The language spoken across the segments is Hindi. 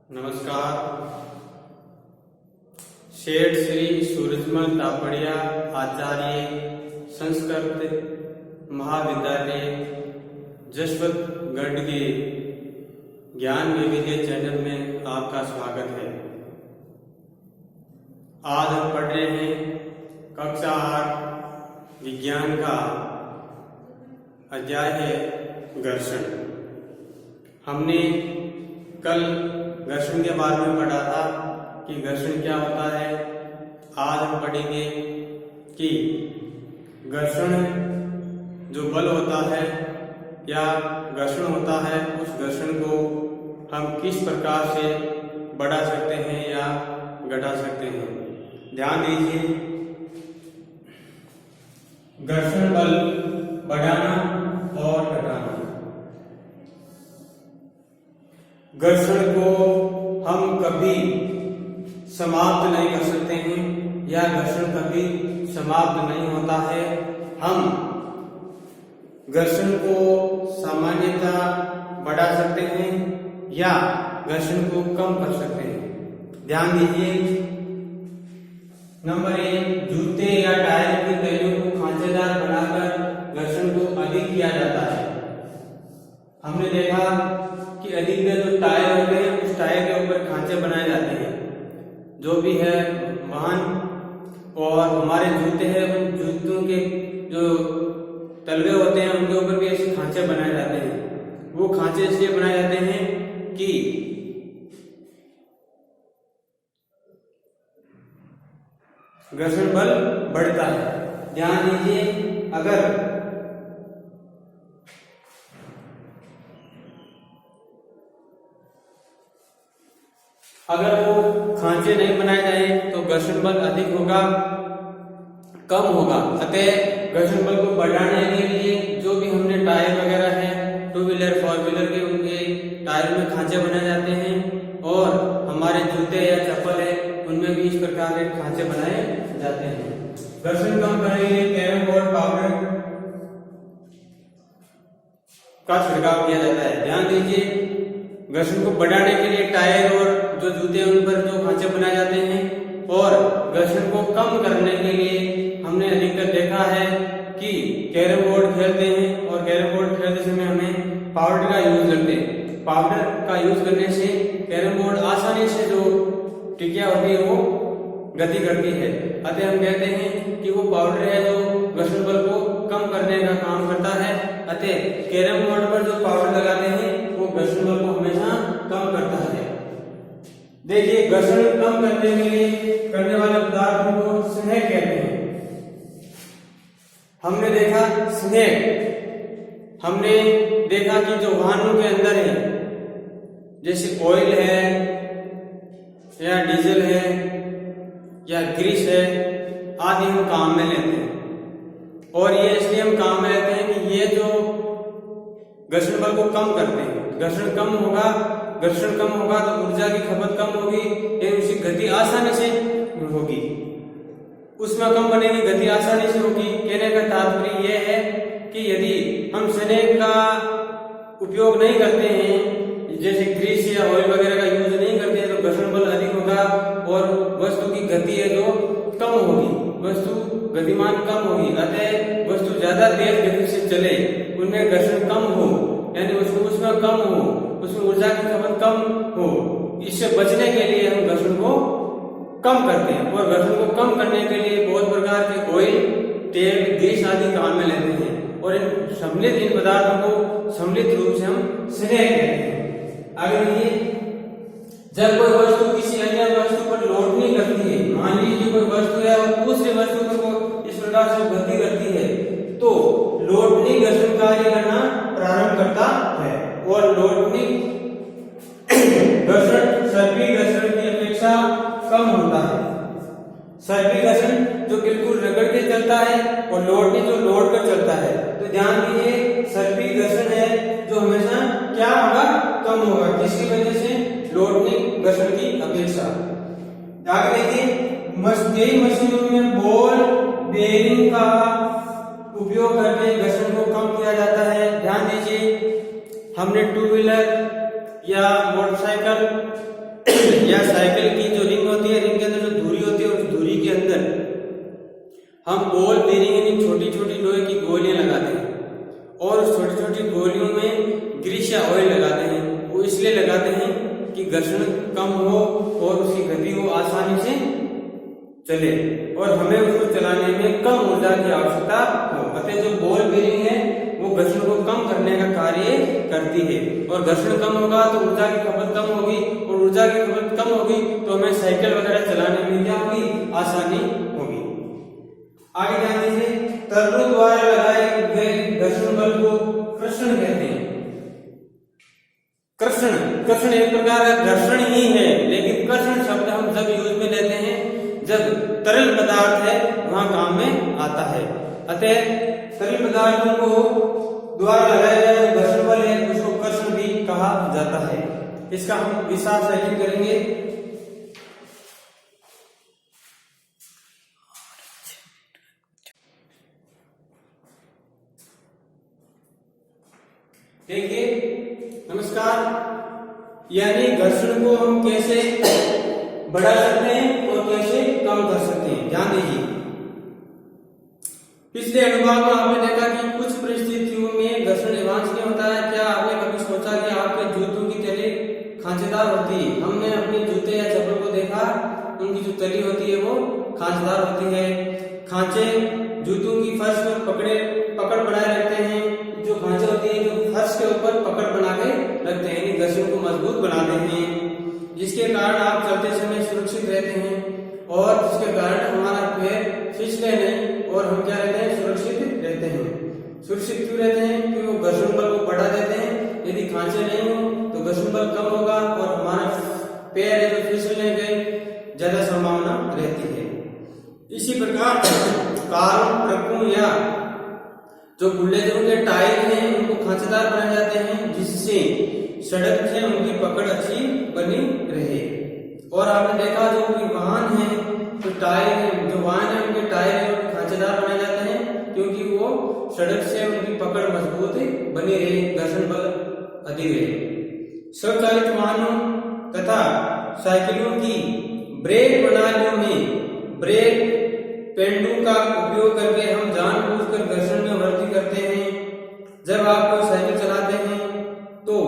नमस्कार। शेठ श्री सूरजमल तापड़िया आचार्य संस्कृत महाविद्यालय जशवंतगढ़ के ज्ञान वैविध्य चैनल में आपका स्वागत है। आज हम पढ़ रहे हैं कक्षा 8 विज्ञान का अध्याय है घर्षण। हमने कल घर्षण के बारे में पढ़ा था कि घर्षण क्या होता है। आज हम पढ़ेंगे कि घर्षण जो बल होता है या घर्षण होता है, उस घर्षण को हम किस प्रकार से बढ़ा सकते हैं या घटा सकते हैं। ध्यान दीजिए, घर्षण बल बढ़ाना और घटाना। घर्षण को हम कभी समाप्त नहीं कर सकते हैं या घर्षण कभी समाप्त नहीं होता है। हम घर्षण को सामान्यतः बढ़ा सकते हैं या घर्षण को कम कर सकते हैं। ध्यान दीजिए, नंबर 1, जूते या टायर की तलियों को खांचेदार बनाकर घर्षण को अधिक किया जाता है। हमने देखा कि अधिक जो टायर होते हैं, उस टायर के ऊपर खांचे बनाए जाते हैं। जो भी है वाहन और हमारे जूते हैं, उन जूतों के जो तलवे होते हैं उनके ऊपर भी ऐसे खांचे बनाए जाते हैं। वो खांचे इसलिए बनाए जाते हैं कि घर्षण बल बढ़ता है। ध्यान दीजिए, अगर वो खांचे नहीं बनाए जाए तो घर्षण बल अधिक होगा, कम होगा। अतः घर्षण बल को बढ़ाने के लिए जो भी हमने टायर वगैरह है, 2 व्हीलर 4 व्हीलर के, उनके टायर में खांचे बनाए जाते हैं और हमारे जूते या चप्पल है उनमें भी इस प्रकार के खांचे बनाए जाते हैं। घर्षण कम करने के लिए कैरम बोर्ड पाउडर का छिड़काव किया जाता है। ध्यान दीजिए, घर्षण को बढ़ाने के लिए टायर और जो जूते उन पर जो खांचे बनाए जाते हैं, और घर्षण को कम करने के लिए हमने अधिकतर देखा है कि कैरम बोर्ड खेलते हैं और कैरम बोर्ड खेलते समय हमें पाउडर का यूज करते हैं। पाउडर का यूज करने से कैरम बोर्ड आसानी से जो टिकिया होती है वो गति करती है। अतः हम कहते हैं कि वो पाउडर है जो घर्षण बल को कम करने का काम करता है। अतः कैरम बोर्ड पर जो पाउडर लगाते हैं वो घर्षण बल को हमेशा कम करता है। देखिए, घर्षण कम करने के लिए करने वाले पदार्थों को स्नेह कहते हैं। हमने देखा स्नेह, हमने देखा कि जो वाहनों के अंदर है, जैसे ऑयल है या डीजल है या ग्रीस है आदि, हम काम में लेते हैं। और ये इसलिए हम काम में लेते हैं कि ये जो घर्षण बल को कम करते हैं। घर्षण कम होगा तो ऊर्जा की खपत कम होगी, एवं उसकी गति आसानी से होगी, उसमें कम बनेगी, गति आसानी से होगी। कहने का तात्पर्य यह है कि यदि हम स्नेह का उपयोग नहीं करते हैं, जैसे ग्रीस या ऑयल वगैरह का यूज नहीं करते हैं, तो घर्षण बल अधिक होगा और वस्तु की गति है जो कम होगी, वस्तु गतिमान कम होगी। अतः वस्तु ज्यादा तेज गति से चले, उनमें घर्षण कम हो, यानी उसमें कम हो, उसमें ऊर्जा की खपत कम हो। इससे बचने के लिए हम घर्षण को कम करते हैं और घर्षण को कम करने के लिए बहुत प्रकार के ऑयल, तेल, ग्रीस आदि काम में लेते हैं और इन पदार्थों को सम्मिलित रूप से हम स्नेह कहते हैं। आगे देखिए, जब कोई वस्तु किसी अन्य वस्तु पर लोड नहीं करती है, मान लीजिए कोई वस्तु है और दूसरी वस्तु पर इस प्रकार से गति करती है, तो लोडनी घर्षण कार्य करना प्रारंभ करता है और लोडनी घर्षण सर्पी घर्षण की अपेक्षा कम होता है। सर्पी घर्षण जो बिल्कुल रगड़ के चलता है और लोडनी जो लोड कर चलता है। तो ध्यान दीजिए, सर्पी घर्षण है जो हमेशा क्या होगा, कम होगा। किसकी वजह से? लोडनी घर्षण की अपेक्षा। आगे देखिए, मशीनों में बॉल बेयरिंग का उपयोग करके घर्षण को कम किया जाता है। ध्यान दीजिए, हमने 2 व्हीलर या मोटरसाइकिल या साइकिल की जो रिंग होती है, रिंग के अंदर जो धुरी होती है, उस धुरी के अंदर हम बॉल बेरिंग यानी छोटी छोटी लोहे की गोलियां लगाते हैं और उस छोटी छोटी गोलियों में ग्रीस या ऑयल लगाते हैं। वो इसलिए लगाते हैं कि घर्षण कम हो और उसकी गति हो आसानी से चले और हमें उसको चलाने में कम ऊर्जा की आवश्यकता हो। अतः जो बॉल बेरिंग है वो घर्षण को कम करने का कार्य करती है और घर्षण कम होगा तो ऊर्जा की खपत कम होगी और ऊर्जा की खपत कम होगी तो हमें साइकिल वगैरह चलाने में क्या होगी, आसानी होगी। आगे ध्यान दीजिए, तरलों द्वारा लगाए गए घर्षण बल को कर्षण कहते हैं। कर्षण, कर्षण एक प्रकार का घर्षण ही है, लेकिन कर्षण शब्द हम जब यूज में लेते हैं जब तरल पदार्थ है वहां काम में आता है। अतः तरल पदार्थों को द्वारा लगाया गया घर्षण बल है उसको कर्षण भी कहा जाता है। इसका हम विस्तार से अध्ययन करेंगे। देखिए, नमस्कार, यानी घर्षण को हम कैसे बढ़ा सकते हैं और कैसे कम कर सकते हैं, ध्यान दीजिए। पिछले अनुभाग में आपने देखा कि कुछ परिस्थितियों में घर्षण अवांछनीय होता है। क्या आपने कभी सोचा कि आपके जूतों की तली खांचेदार होती है? हमने अपने जूते या चप्पल को देखा, उनकी जो तली होती है वो खांचेदार होती है। खांचे जूतों की फर्श पर पकड़ बनाए रखते हैं। जो खांचे होती है जो फर्श के ऊपर पकड़ बना के रखते हैं, यानी घर्षण को मजबूत बनाते हैं, जिसके कारण आप चलते समय सुरक्षित रहते हैं और जिसके कारण हमारा पैर फिसले नहीं और हम क्या रहते हैं, सुरक्षित रहते हैं। सुरक्षित क्यों रहते हैं? क्योंकि वो घर्षण बल को बढ़ा देते हैं। यदि खांचे नहीं हो तो घर्षण बल कम होगा और हमारा पैर है जो फिसलने की ज्यादा संभावना रहती है। इसी प्रकार कारों, ट्रकों या जो बुलडोजरों के टायर हैं उनको खांचेदार बनाए जाते हैं, जिससे सड़क से उनकी पकड़ अच्छी बनी रहे। और आपने देखा जो उनकी वाहन है तो टायर, जो वाहन है उनके टायर है खांचेदार बनाए जाते हैं क्योंकि वो सड़क से उनकी पकड़ मजबूत बनी रहे, घर्षण बल अधिक रहे। स्वचालित वाहनों तथा साइकिलों की ब्रेक प्रणालियों में ब्रेक पेडलों का उपयोग करके हम जानबूझकर घर्षण में वृद्धि करते हैं। जब आप कोई साइकिल चलाते हैं तो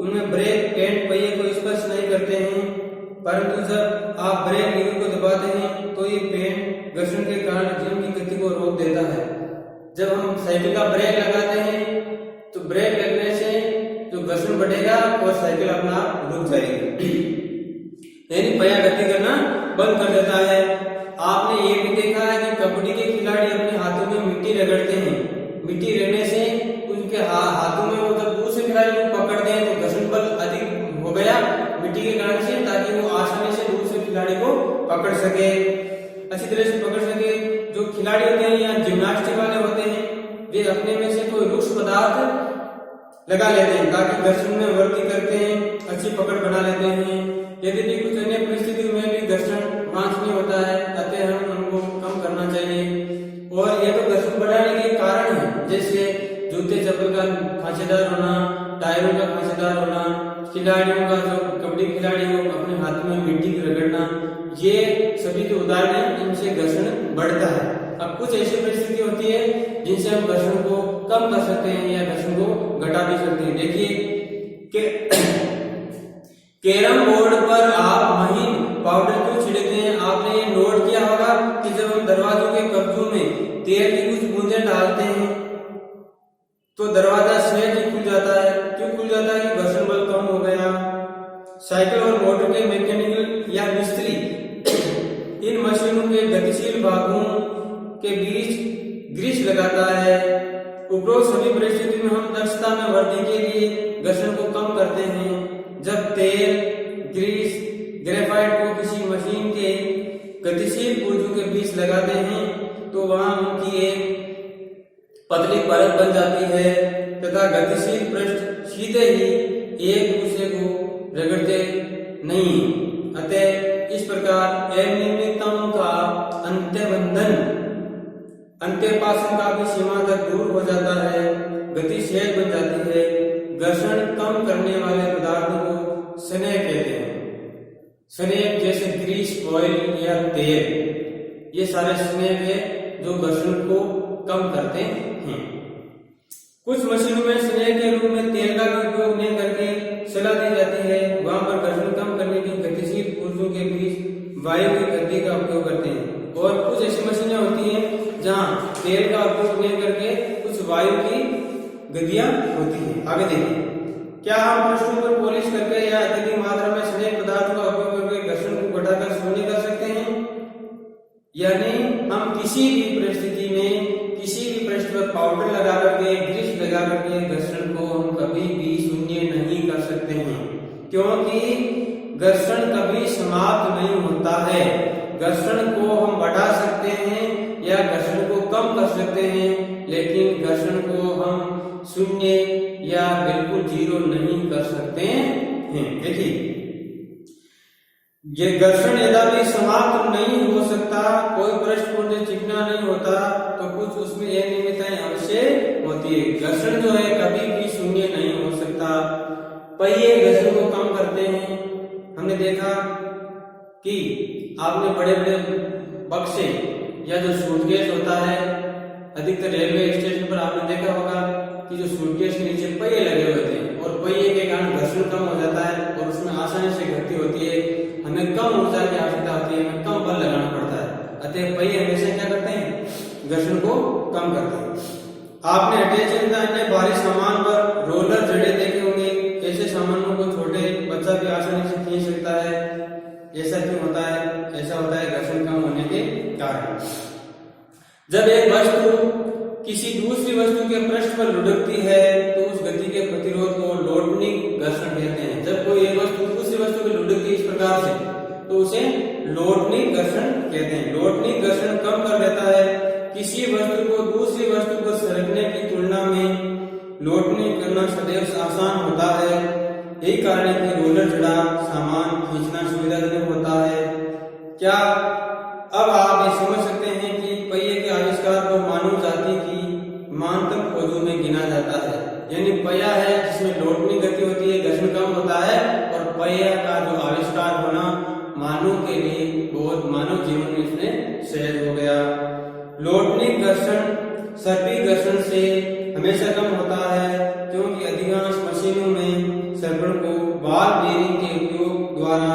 उनमें ब्रेक पैड पहिए को स्पर्श नहीं करते हैं, परंतु जब आप ब्रेक लीवर को दबाते हैं तो ये पैड घर्षण के कारण जीवन की गति को रोक देता है। जब हम साइकिल का ब्रेक लगाते हैं तो ब्रेक लगने से जो घर्षण बढ़ेगा और साइकिल अपना आप रुक जाएगी, यानी पहिया गति करना बंद कर देता है। आपने ये भी देखा है कि कबड्डी के खिलाड़ी अपने हाथों में मिट्टी रगड़ते हैं। मिट्टी रहने से उनके हाथों में वो जब दूसरे खिलाड़ी को पकड़ते हैं तो घर्षण बल अधिक हो गया मिट्टी के कारण से, ताकि वो आसानी से दूसरे खिलाड़ी को पकड़ सके, अच्छी तरह से पकड़ सके। जो खिलाड़ी होते हैं या जिम्नास्टिक वाले होते हैं वे अपने में से कोई रुक्ष पदार्थ लगा लेते हैं ताकि घर्षण में वृद्धि करते हैं, अच्छी पकड़ बना लेते हैं। यदि भी कुछ अन्य परिस्थितियों में भी घर्षण वांछनीय होता है, अतः हम उनको कम करना चाहिए। और यह तो घर्षण बढ़ाने के कारण है, जैसे जूते चप्पल का खांचेदार होना, टायरों का खांचेदार होना, खिलाड़ियों का जो कबड्डी खिलाड़ी हो अपने हाथ में मिट्टी रगड़ना, ये सभी के उदाहरण हैं, इनसे घर्षण बढ़ता है। अब कुछ ऐसी परिस्थिति होती है जिनसे हम घर्षण को कम कर सकते हैं या घर्षण को घटा भी सकते हैं। देखिए कैरम बोर्ड पर आप महीन पाउडर क्यों छिड़कते हैं? आपने ये नोट किया होगा कि जब हम दरवाजों के कब्जों में तेल की कुछ बूंदें डालते हैं तो दरवाजा स्वयं ही खुल जाता है। क्यों खुल जाता है? कि घर्षण बल कम हो गया। साइकिल और मोटर के मैकेनिकल या मिस्त्री इन मशीनों के गतिशील भागों के बीच ग्रीस लगाता है। उपरोक्त सभी परिस्थिति में हम दक्षता में वृद्धि के लिए घर्षण को कम करते हैं। जब तेल, ग्रीस, ग्रेफाइट को किसी मशीन के गतिशील पुर्जों के बीच लगाते हैं तो वहां उनकी एक पतली परत बन जाती है तथा गतिशील पृष्ठ सीधे ही एक दूसरे को रगड़ते नहीं। अतः इस प्रकार अनियमितताओं का अंत्यबंधन, अंत्यपाशन का भी सीमा तक दूर हो जाता है, गति सहज बन जाती है। घर्षण कम करने वाले पदार्थों को स्नेह कहते हैं। स्नेक जैसे ग्रीस, ऑयल या तेल, ये सारे स्नेक है जो घर्षण को कम करते हैं। कुछ मशीनों में स्नेक के रूप में तेल का भी उपयोग नहीं करके सलाह दी जाती है, वहां पर घर्षण कम करने की गतिशील पुर्जों के बीच वायु की गति का उपयोग करते हैं। और कुछ ऐसी मशीनें होती हैं जहां तेल का उपयोग नहीं करके कुछ वायु की गतियां होती हैं। आगे देखिए, क्या हम पृष्ठों पर पॉलिश करके या अधिक मात्रा में स्नेक पदार्थ का उपयोग करके घर्षण को घटाकर शून्य कर सकते हैं? यानी हम किसी भी परिस्थिति में किसी भी पृष्ठ पर पाउडर लगा करके, ग्रीस लगा करके घर्षण को हम कभी भी शून्य नहीं कर सकते हैं, क्योंकि घर्षण कभी समाप्त नहीं होता है। घर्षण को हम बढ़ा सकते हैं या घर्षण को कम कर सकते हैं, लेकिन घर्षण को हम शून्य या बिल्कुल जीरो नहीं कर सकते हैं। देखिए, ये घर्षण यद्यपि समाप्त नहीं हो सकता, कोई पृष्ठपुंज चिकना नहीं होता, तो कुछ उसमें अनियमितताएं अवश्य होती है। घर्षण जो है कभी भी शून्य नहीं हो सकता। पहिए घर्षण को कम करते हैं। हमने देखा कि आपने बड़े बड़े बक्से या जो सूटकेस होता है, अधिकतर रेलवे स्टेशन पर आपने देखा होगा कि जो सूटकेस के नीचे पहिए लगे हुए थे, और पहिए के कारण घर्षण कम हो जाता है और उसमें आसानी से गति होती है। हमें कम ऊर्जा की आवश्यकता होती है, हमें कम बल लगाना पड़ता है। अतः पहिए हमेशा क्या करते हैं? घर्षण को कम करते हैं। आपने अटैच अन्य भारी सामान पर रोलर जड़े देखे होंगे। ऐसे सामानों को छोटे बच्चा भी आसानी से खींच सकता है। ऐसा क्यों होता है? ऐसा होता है घर्षण कम होने के कारण। जब एक वस्तु किसी दूसरी वस्तु के पृष्ठ पर लुढ़कती है तो उस गति के प्रतिरोध को लोडनिक घर्षण कहते हैं। जब कोई एक वस्तु दूसरी वस्तु पर लुढ़कती है इस प्रकार से, तो उसे लोडनिक घर्षण कहते हैं। लोडनिक घर्षण कम कर देता है। किसी वस्तु को दूसरी वस्तु पर सरकने की तुलना में लोडनिक करना सदैव आसान होता है। यही कारण है कि रोलर जड़ा सामान खींचना सुविधाजनक होता है। क्या अब आप ये समझ सकते हैं कि पहिए के आविष्कार को मानव जाति की महानतम खोजों में गिना जाता है। यानी पहिया है जिसमें लोडनिक गति होती है, घर्षण कम होता है, और पहिया का जो आविष्कार होना मानव के लिए बहुत, मानव जीवन में इसमें सहज हो गया। लोडनिक घर्षण सर्पी घर्षण से हमेशा कम होता है, क्योंकि अधिकांश मशीनों में सर्पण को बॉल बेयरिंग के उपयोग द्वारा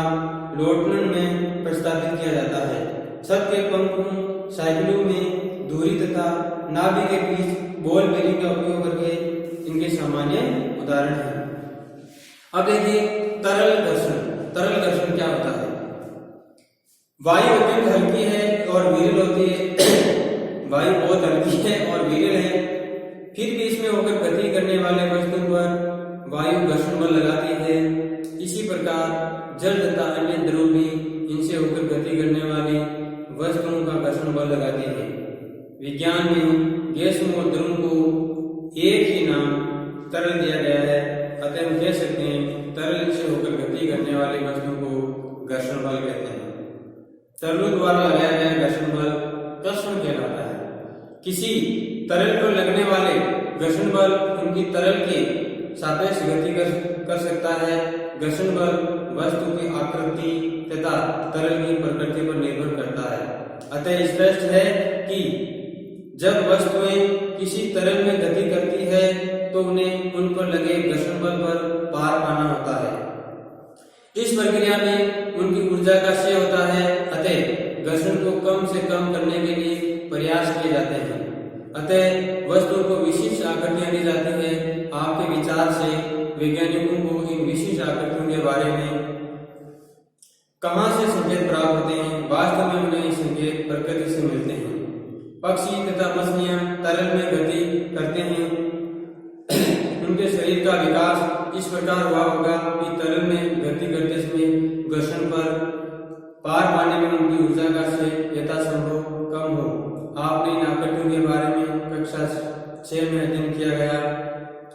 लोडन में प्रतिस्थापित किया जाता है। सबके पंखों, साइकिलों में धुरी तथा नाभि के बीच बॉल बेयरिंग का उपयोग करके इनके सामान्य उदाहरण हैं। अब देखिए तरल घर्षण। तरल घर्षण क्या होता है? वायु अत्यंत हल्की है और विरल होती है। वायु बहुत हल्की है और विरल है, फिर भी इसमें होकर गति करने वाले वस्तु पर वायु घर्षण बल लगाती है। इसी प्रकार जल तथा अन्य द्रव भी इनसे होकर गति करने वाली वस्तुओं का घर्षण बल लगाती है। विज्ञान में गैसों और द्रवों को एक ही नाम तरल दिया गया है, अतः हम कह सकते हैं तरल से होकर गति करने वाली वस्तु को घर्षण बल कहते हैं। तरलों द्वारा लगाया गया घर्षण बल कर्षण कहलाता है। किसी तरल पर लगने वाले घर्षण बल उनकी तरल के सापेक्ष गति कर सकता है। घर्षण बल वस्तु की आकृति तथा तरल की प्रकृति पर निर्भर करता है। अतः स्पष्ट है कि जब वस्तुएं किसी तरल में गति करती है तो उन्हें उन पर लगे घर्षण बल पर पार पाना होता है। इस प्रक्रिया में उनकी ऊर्जा का क्षय होता है। अतः घर्षण को कम से कम करने के लिए प्रयास किए जाते हैं। अतः वस्तुओं को विशिष्ट आकृतियां दी जाती है। आपके विचार से वैज्ञानिकों को इन विशिष्ट आकृतियों के बारे में कहां से संकेत प्राप्त होते हैं? वास्तव में उन्हें संकेत प्रकृति से मिलते हैं। पक्षी तथा मछलियां तरल में गति करते हैं। उनके शरीर का विकास इस प्रकार हुआ होगा कि तरल में गति करते समय घर्षण पर पार पाने में उनकी ऊर्जा का क्षय यथासंभव कम हो। आपने इन आकृतियों के बारे में कक्षा 6 में अध्ययन किया गया।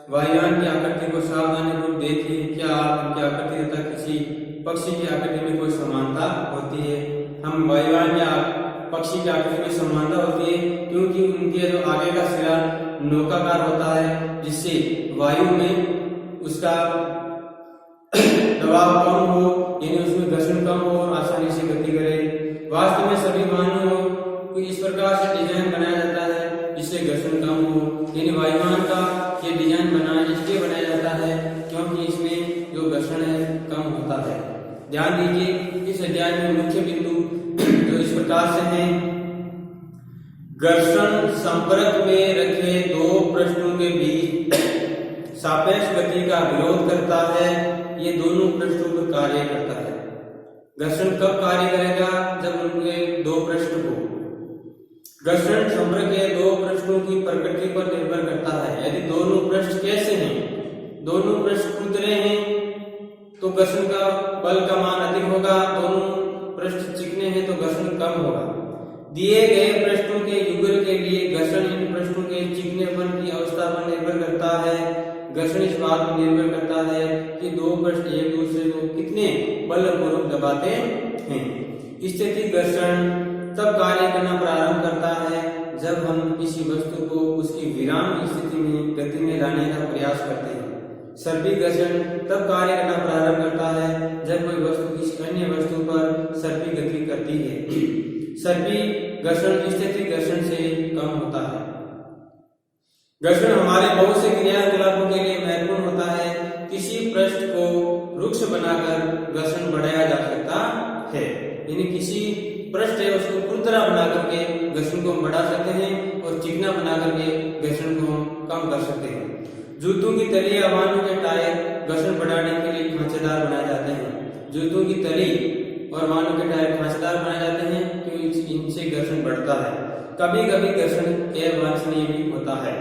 वायुयान की आकृति को सावधानीपूर्वक देखिए। क्या आप उनकी आकृति तथा किसी पक्षी की आकृति में कोई समानता होती है? हम वायुयान या पक्षी की आकृति में समानता होती है क्योंकि उनके जो आगे का सिरा नौकाकार होता है, जिससे वायु में उसका दबाव कम हो, यानी उसमें घर्षण कम हो और आसानी से गति करे। वास्तव में सभी वाहनों को इस प्रकार से डिजाइन बनाया जाता है जिससे घर्षण कम हो। यानी वायुयान का ये डिजाइन इसलिए बनाया जाता है क्योंकि इसमें जो घर्षण है कम होता है। ध्यान दीजिए इस अध्याय में मुख्य बिंदु जो इस प्रकार से हैं। घर्षण संपर्क में रखे दो पृष्ठों के बीच सापेक्ष गति का विरोध करता है। ये दोनों पृष्ठों पर कार्य करता है। घर्षण कब कार्य करेगा? जब उनके दो पृष्ठ हो। घर्षण संपर्क के दो पृष्ठों की प्रकृति पर निर्भर करता है। यदि दोनों पृष्ठ कैसे हैं? दोनों पृष्ठ खुरदरे हैं तो घर्षण का बल का मान अधिक होगा। दोनों पृष्ठ चिकने हैं तो घर्षण कम होगा। दिए गए पृष्ठों के युगल के लिए घर्षण इन पृष्ठों के चिकनेपन की अवस्था पर निर्भर करता है। घर्षण इस बात पर निर्भर करता है कि दो पृष्ठ एक दूसरे को कितने बलपूर्वक दबाते हैं। स्थिति घर्षण तब कार्य करना प्रारंभ करता है जब हम किसी वस्तु को उसकी विराम स्थिति में गति में लाने का प्रयास करते हैं। सर्पी घर्षण तब कार्य करना प्रारंभ करता है जब कोई वस्तु किसी अन्य वस्तु पर सर्पी गति करती है। सर्पी घर्षण स्थिति घर्षण से कम होता है। घर्षण हमारे बहुत से क्रियाकलापों के लिए महत्वपूर्ण होता है। किसी पृष्ठ को रुक्ष बनाकर घर्षण बढ़ाया जा सकता है। यानी किसी पृष्ठ है उसको खुरदरा बना करके घर्षण को बढ़ा सकते हैं और चिकना बना करके घर्षण को कम कर सकते हैं। जूतों की तली या वाहनों के टायर घर्षण बढ़ाने के लिए खांचेदार बनाए जाते हैं। जूतों की तली और वाहनों के टायर खांचेदार बनाए जाते हैं क्योंकि इनसे घर्षण बढ़ता है। कभी कभी घर्षण अवांछनीय भी होता है।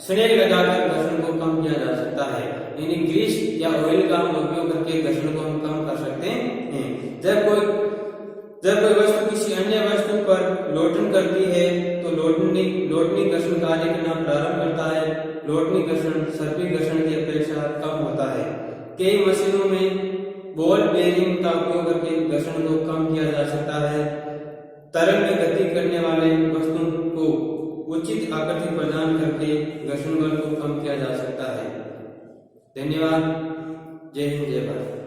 स्नेल लगाकर घर्षण को कम किया जा सकता है। यानी ग्रीस या ऑयल का उपयोग करके घर्षण को हम कम कर सकते हैं। जब कोई वस्तु किसी अन्य वस्तु पर लोटन करती है तो लोटनी घर्षण कार्य करना प्रारंभ करता है। लोटनी घर्षण सर्पी घर्षण की अपेक्षा कम होता है। कई मशीनों में बॉल बेरिंग का उपयोग करके घर्षण को कम किया जा सकता है। तरल में गति करने वाले वस्तुओं को उचित आकृति प्रदान करके घर्षण बल को कम किया जा सकता है। धन्यवाद। जय हिंद, जय भारत।